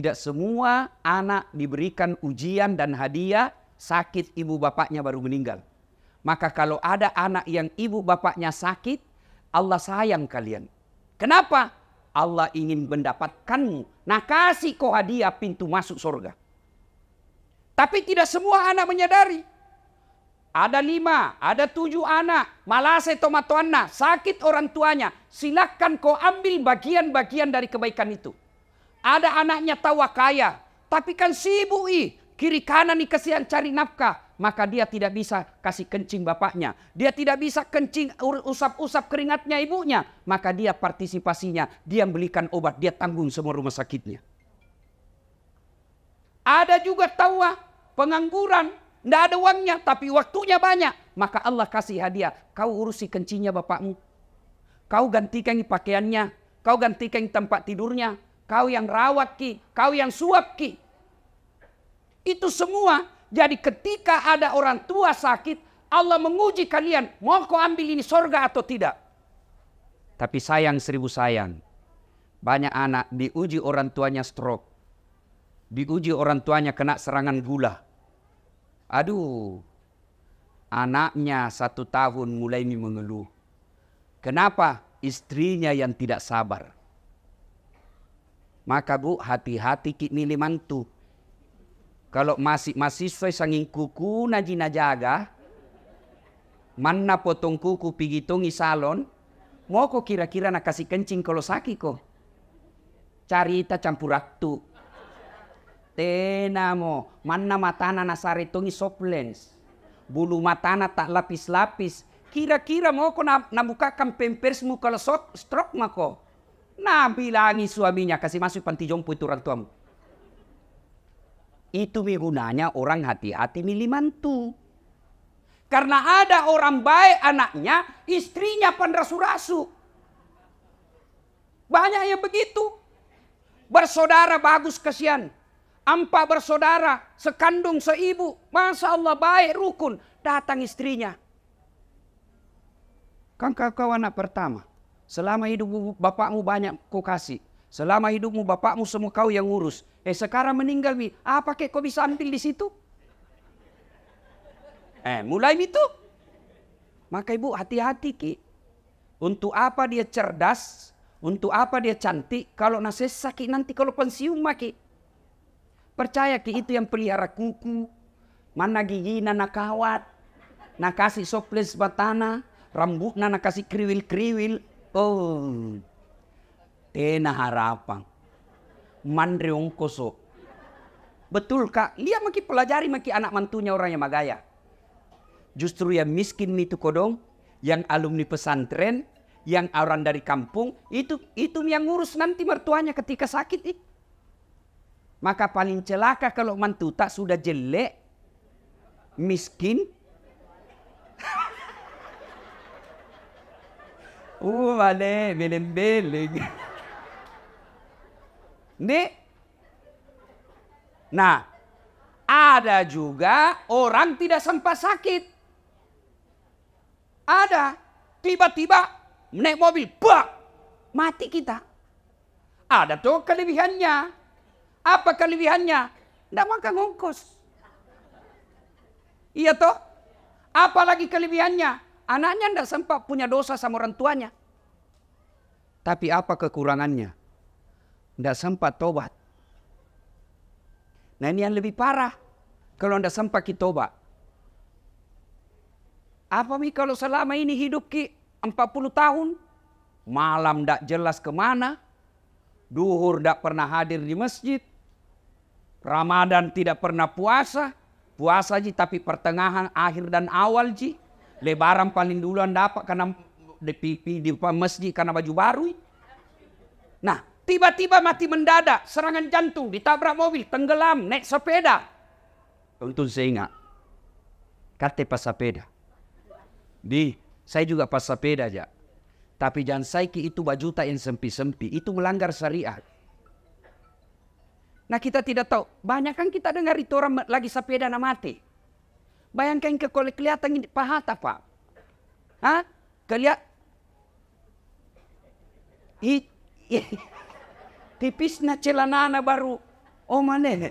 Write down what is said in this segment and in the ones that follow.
tidak semua anak diberikan ujian dan hadiah sakit ibu bapaknya baru meninggal. Maka kalau ada anak yang ibu bapaknya sakit, Allah sayang kalian. Kenapa? Allah ingin mendapatkanmu. Nah, kasih kau hadiah pintu masuk surga. Tapi tidak semua anak menyadari. Ada 5, ada 7 anak. Malase tomatoanna, sakit orang tuanya. Silakan kau ambil bagian-bagian dari kebaikan itu. Ada anaknya tawa kaya. Tapi kan sibuk kiri kanan nih kasihan cari nafkah. Maka dia tidak bisa kasih kencing bapaknya. Dia tidak bisa kencing usap-usap keringatnya ibunya. Maka dia partisipasinya. Dia belikan obat. Dia tanggung semua rumah sakitnya. Ada juga tawa pengangguran. Tidak ada uangnya, tapi waktunya banyak. Maka Allah kasih hadiah. Kau urusi kencingnya bapakmu. Kau gantikan pakaiannya. Kau gantikan tempat tidurnya. Kau yang rawat ki. Kau yang suap ki. Itu semua. Jadi ketika ada orang tua sakit. Allah menguji kalian. Mau kau ambil ini surga atau tidak? Tapi sayang 1000 sayang. Banyak anak diuji orang tuanya stroke. Diuji orang tuanya kena serangan gula. Aduh, anaknya 1 tahun mulai mengeluh. Kenapa? Istrinya yang tidak sabar. Maka bu, hati-hati ki milih mantu. Kalau masih mahasiswa sanging kuku najina jaga, mana potong kuku pigitongi salon, mau kok kira-kira nak kasih kencing kalau sakit kok. Carita campur raktu. Tenamo, mana matana nasaretongi soplens. Bulu matana tak lapis-lapis. Kira-kira mau kok nabukakan pempersmu kalau stroke mako. Nah bilangi suaminya kasih masuk panti jompo itu orang tuamu. Itu gunanya orang hati-hati milih mantu. Karena ada orang baik anaknya, istrinya panrasu-rasu. Banyak yang begitu. Bersaudara bagus kasihan. 4 bersaudara, sekandung seibu. Masya Allah baik rukun. Datang istrinya. Kan kau anak pertama. Selama hidupmu bapakmu banyak kau kasih. Selama hidupmu bapakmu semua kau yang ngurus. Sekarang meninggal apa kek kau bisa ambil di situ? Mulai itu. Maka ibu hati-hati ki. Untuk apa dia cerdas? Untuk apa dia cantik? Kalau nasi sakit nanti kalau pensiun maki. Percaya ki itu yang pelihara kuku. Mana gigi nak kawat. Nak kasih soples batana. Rambut nak kasih kriwil-kriwil. Oh. Tena harapan. Mandre ongkoso. Betul kak. Lihat maki pelajari maki anak mantunya orang yang magaya. Justru yang miskin itu kodong. Yang alumni pesantren. Yang orang dari kampung. Itu yang ngurus nanti mertuanya ketika sakit. Maka paling celaka kalau mantu tak sudah jelek, miskin. Vale, beleng-beleng. Nih. Nah, ada juga orang tidak sempat sakit. Ada. Tiba-tiba naik mobil, bak, mati kita. Ada tuh kelebihannya. Apa kelebihannya? Tidak makan ongkos. Iya toh? Apalagi kelebihannya? Anaknya tidak sempat punya dosa sama orang tuanya. Tapi apa kekurangannya? Tidak sempat tobat. Nah ini yang lebih parah. Kalau tidak sempat kita tobat. Apa kalau selama ini hidup 40 tahun? Malam tidak jelas kemana. Duhur tidak pernah hadir di masjid. Ramadan tidak pernah puasa. Puasa ji tapi pertengahan, akhir dan awal ji. Lebaran paling duluan dapat karena di masjid karena baju baru. Nah tiba-tiba mati mendadak. Serangan jantung, ditabrak mobil, tenggelam, naik sepeda. Untung saya ingat. Kata pas sepeda. Saya juga pas sepeda aja. Tapi jangan saiki itu bajuta yang sempi-sempi. Itu melanggar syariat. Nah kita tidak tahu. Banyak kan kita dengar itu orang lagi sepeda na mati. Bayangkan kalau kelihatan paha tak pak. Hah? Kelihatan. Tipisnya celana baru Oh mana?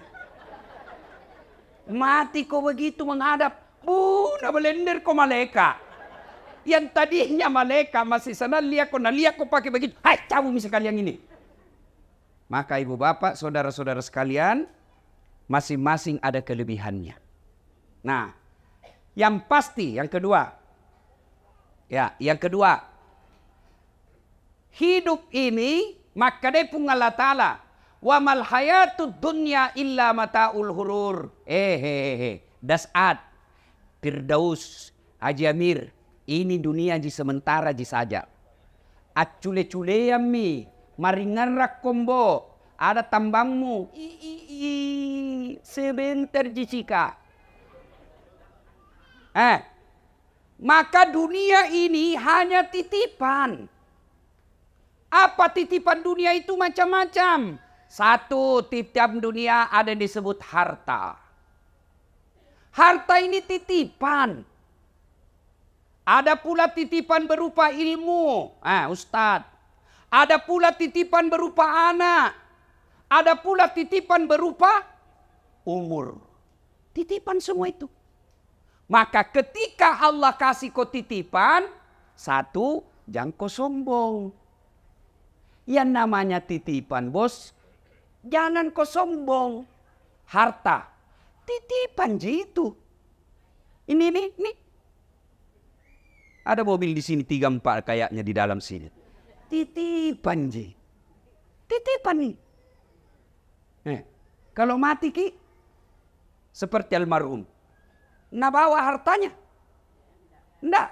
Mati kau begitu menghadap. Na belender kau malaikat. Yang tadinya malaikat masih sana lihat kau pakai begitu. Hai cabut misalkan yang ini. Maka ibu bapak, saudara-saudara sekalian, masing-masing ada kelebihannya. Nah, yang pasti, yang kedua. Ya, yang kedua. Hidup ini, maka dia pun Allah Ta'ala. Wa mal hayatud dunya illa mata'ul hurur. Das'ad. Firdaus. Haji Amir. Ini dunia ji sementara ji saja. Acule-cule yami. Maringanrak kombo. Ada tambangmu. Sebentar jicika. Maka dunia ini hanya titipan. Apa titipan dunia itu macam-macam. Satu, titipan dunia ada disebut harta. Harta ini titipan. Ada pula titipan berupa ilmu. Ustadz. Ada pula titipan berupa anak. Ada pula titipan berupa umur. Titipan semua itu. Maka ketika Allah kasih kau titipan. Satu, jangan kau sombong. Yang namanya titipan bos. Jangan kau sombong. Harta. Titipan itu. Ini. Ada mobil di sini 3-4 kayaknya di dalam sini. Titipan ji. Titipan nih. Kalau mati ki. Seperti almarhum. Nah bawa hartanya. Nggak.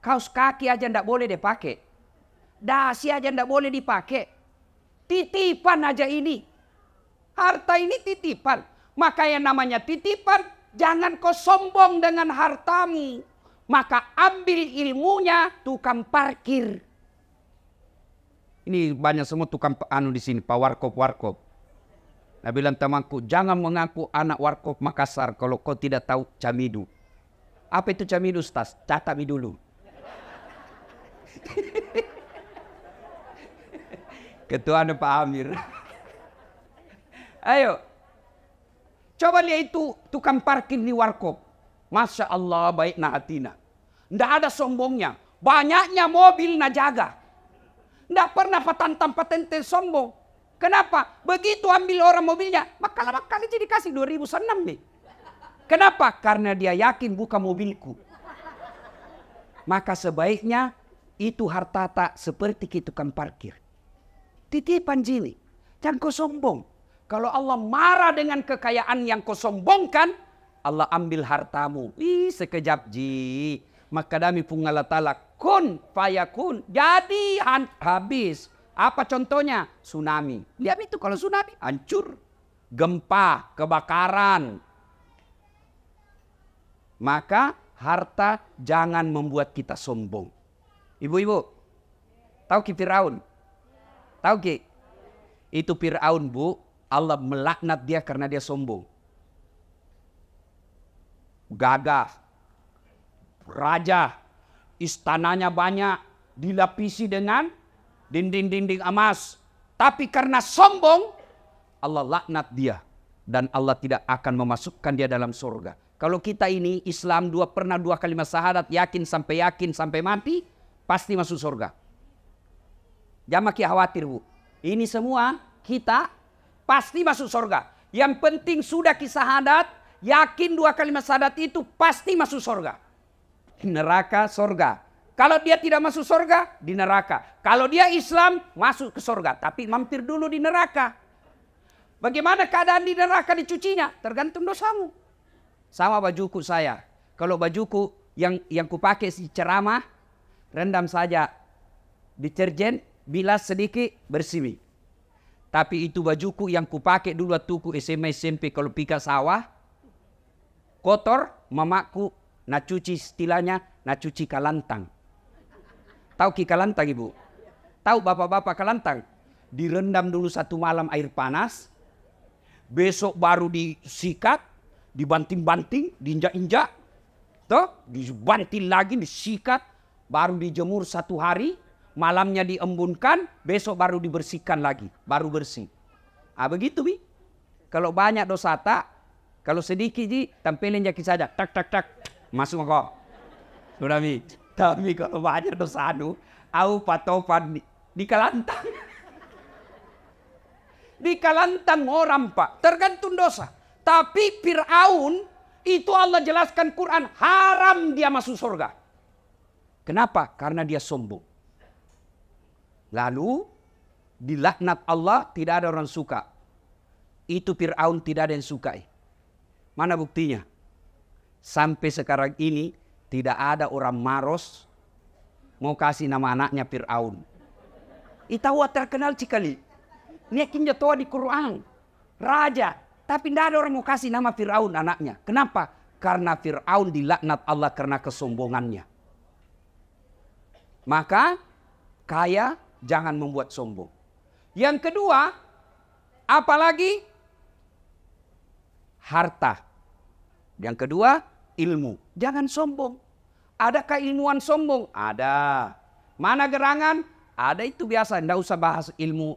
Kaos kaki aja ndak boleh dipakai. Dasi aja ndak boleh dipakai. Titipan aja ini. Harta ini titipan. Maka yang namanya titipan. Jangan kau sombong dengan hartamu. Maka ambil ilmunya tukang parkir. Ini banyak semua tukang di sini. Pak Warkop. Nah bilang temanku. Jangan mengaku anak Warkop Makassar. Kalau kau tidak tahu camidu. Apa itu camidu Ustaz? Catami dulu. Ketua Pak Amir. Ayo. Coba lihat itu tukang parkir di Warkop. Masya Allah baik na hatina. Nggak ada sombongnya. Banyaknya mobil na jaga. Nggak pernah patenten sombong. Kenapa? Begitu ambil orang mobilnya. Maka kali jadi kasih 2006 nih. Kenapa? Karena dia yakin bukan mobilku. Maka sebaiknya itu harta tak seperti tukang parkir. Titipan jini. Jangan kau sombong. Kalau Allah marah dengan kekayaan yang kau sombongkan. Allah ambil hartamu. Sekejap ji. Maka dami pun Allah Ta'ala. Kun fayakun. Jadi habis. Apa contohnya? Tsunami. Lihat itu kalau tsunami. Hancur. Gempa. Kebakaran. Maka harta jangan membuat kita sombong. Ibu-ibu. Tahu ki Firaun? Tahu ki? Itu Firaun bu. Allah melaknat dia karena dia sombong. Gagah. Raja. Istananya banyak. Dilapisi dengan dinding-dinding emas. Tapi karena sombong. Allah laknat dia. Dan Allah tidak akan memasukkan dia dalam surga. Kalau kita ini Islam pernah 2 kalimat syahadat. Yakin sampai mati. Pasti masuk surga. Jangan makin khawatir bu. Ini semua kita pasti masuk surga. Yang penting sudah kisyahadat. Yakin 2 kalimat syahadat itu pasti masuk surga. Neraka surga. Kalau dia tidak masuk surga di neraka. Kalau dia Islam masuk ke surga. Tapi mampir dulu di neraka. Bagaimana keadaan di neraka dicucinya? Tergantung dosamu. Sama bajuku saya. Kalau bajuku yang kupakai si ceramah. Rendam saja deterjen. Bilas sedikit bersih. Tapi itu bajuku yang kupakai dulu waktu SMA SMP kalau pika sawah. Kotor, mamaku nak cuci istilahnya, nak cuci kalantang. Tahu ki kalantang ibu? Tahu bapak-bapak kalantang? Direndam dulu 1 malam air panas. Besok baru disikat, dibanting-banting, diinjak-injak. Toh, dibanting lagi, disikat. Baru dijemur 1 hari. Malamnya diembunkan, besok baru dibersihkan lagi. Baru bersih. Begitu bi. Kalau banyak dosa tak, kalau sedikit ji, tampilin jaki saja. Tak, tak, tak. Masuk kok. Sudah mi. Tapi kalau banyak dosa au patopan di kalantang. Di kalantang orang Pak. Tergantung dosa. Tapi Fir'aun, itu Allah jelaskan Quran, haram dia masuk surga. Kenapa? Karena dia sombong. Lalu, dilaknat Allah, tidak ada orang suka. Itu Fir'aun tidak ada yang sukai. Mana buktinya? Sampai sekarang ini, tidak ada orang Maros mau kasih nama anaknya Fir'aun. Itawa terkenal sekali. Ini akhirnya toa di Quran. Raja. Tapi tidak ada orang mau kasih nama Fir'aun anaknya. Kenapa? Karena Fir'aun dilaknat Allah karena kesombongannya. Maka kaya jangan membuat sombong. Yang kedua, apalagi harta. Yang kedua, ilmu. Jangan sombong. Adakah ilmuwan sombong? Ada. Mana gerangan? Ada, itu biasa. Tidak usah bahas ilmu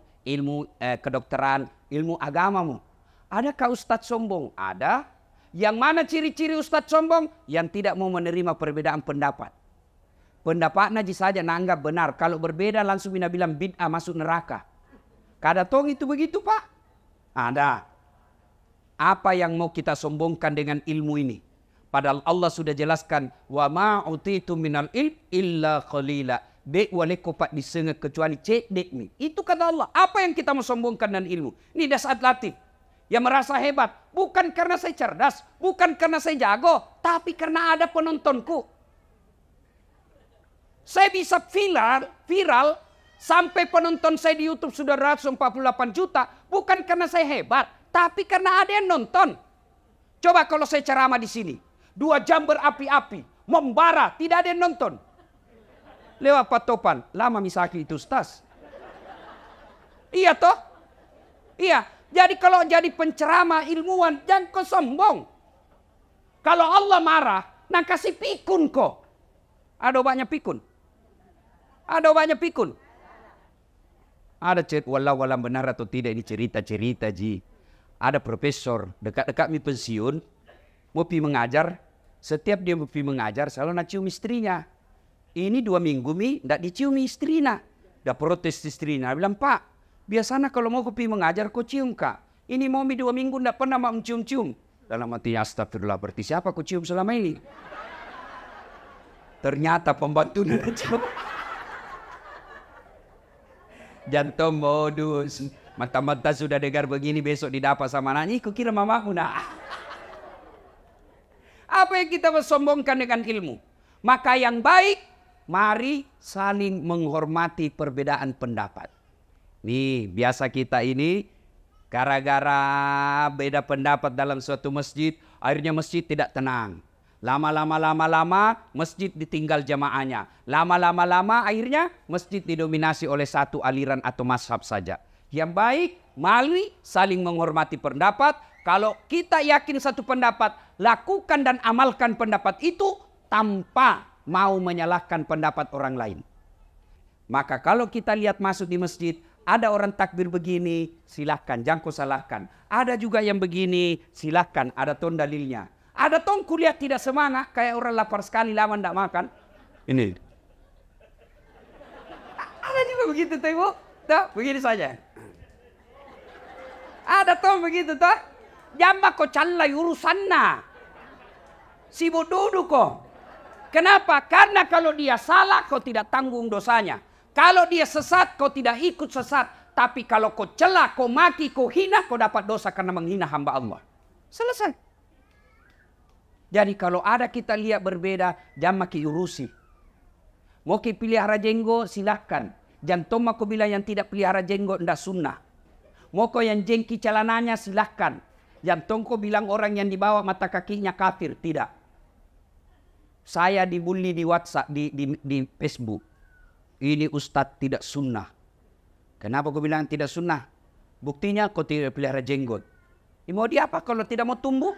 kedokteran, ilmu agamamu. Adakah ustadz sombong? Ada. Yang mana ciri-ciri ustadz sombong? Yang tidak mau menerima perbedaan pendapat. Pendapatnya saja nanggap benar. Kalau berbeda langsung bina bilang bid'ah, masuk neraka. Kada tong itu begitu Pak? Ada. Apa yang mau kita sombongkan dengan ilmu ini? Padahal Allah sudah jelaskan, wa ma utitu minal ilm illa qalila. Dek wale kopat disengah kecuali cek dek ni. Itu kata Allah. Apa yang kita mau sombongkan dengan ilmu? Ini dasar latih. Yang merasa hebat. Bukan karena saya cerdas. Bukan karena saya jago. Tapi karena ada penontonku. Saya bisa viral. Sampai penonton saya di YouTube sudah 148 juta. Bukan karena saya hebat. Tapi karena ada yang nonton. Coba kalau saya ceramah di sini. 2 jam berapi-api. Membara. Tidak ada yang nonton. Lewat patopan. Lama misaki itu Ustaz. Iya toh? Iya. Jadi kalau jadi penceramah ilmuwan, jangan kau sombong. Kalau Allah marah, nak kasih pikun kok. Ada banyak pikun. Ada banyak pikun. Ada walau benar atau tidak, ini cerita-cerita ji. Ada profesor dekat-dekat mi pensiun, mau pi mengajar. Setiap dia mau pi mengajar, selalu nak cium istrinya. Ini 2 minggu mi, tidak dicium istrinya. Dah protes istrinya, bilang Pak. Biasanya kalau mau kopi mengajar, kau cium kak. Ini mau 2 minggu tidak pernah mau cium-cium. Dalam hati astagfirullah, berarti siapa kau cium selama ini? Ternyata pembantu cium. Jantung modus. Mata-mata sudah dengar begini, besok didapat sama anaknya. Kau kira mamaku nak? Apa yang kita bersombongkan dengan ilmu? Maka yang baik, mari saling menghormati perbedaan pendapat. Nih, biasa kita ini gara-gara beda pendapat dalam suatu masjid, akhirnya masjid tidak tenang. Lama-lama masjid ditinggal jamaahnya. Lama-lama akhirnya masjid didominasi oleh satu aliran atau mazhab saja. Yang baik, mari saling menghormati pendapat. Kalau kita yakin satu pendapat, lakukan dan amalkan pendapat itu tanpa mau menyalahkan pendapat orang lain. Maka kalau kita lihat masuk di masjid, ada orang takbir begini, silahkan, jangan kau salahkan. Ada juga yang begini, silahkan, ada ton dalilnya. Ada ton kuliah tidak semangat, kayak orang lapar sekali, lama tidak makan. Ini. Ada juga begitu, tuh ibu. Tuh, begini saja. Ada ton begitu, tuh. Jamba kau calai urusannya. Sibuk duduk kau. Kenapa? Karena kalau dia salah, kau tidak tanggung dosanya. Kalau dia sesat, kau tidak ikut sesat. Tapi kalau kau celah, kau maki, kau hina, kau dapat dosa karena menghina hamba Allah. Selesai. Jadi kalau ada kita lihat berbeda, jangan maki urusi. Mau ki pelihara jenggot, silahkan. Jangan aku bilang yang tidak pelihara jenggot, tidak sunnah. Mau kau yang jengki celananya, silahkan. Jangan kau bilang orang yang dibawa mata kakinya kafir, tidak. Saya dibully di WhatsApp, di Facebook. Ini Ustadz tidak sunnah. Kenapa kau bilang tidak sunnah? Buktinya kau tidak pelihara jenggot. Mau dia apa kalau tidak mau tumbuh?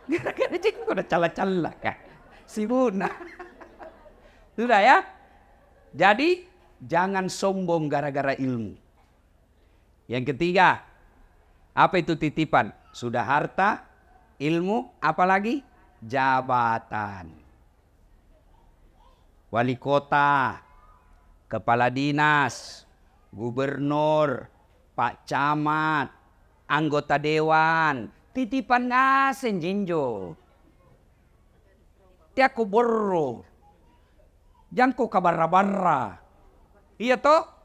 Gara-gara jenggot udah cala-cala kan. Sibuna. Sudah ya. Jadi jangan sombong gara-gara ilmu. Yang ketiga, Apa itu titipan? Sudah harta, ilmu, apalagi jabatan. Wali kota, kepala dinas, gubernur, pak camat, anggota dewan, titipan nasen jinjo. Tiako borro, jangan ko kabarra-barra. Iya toh?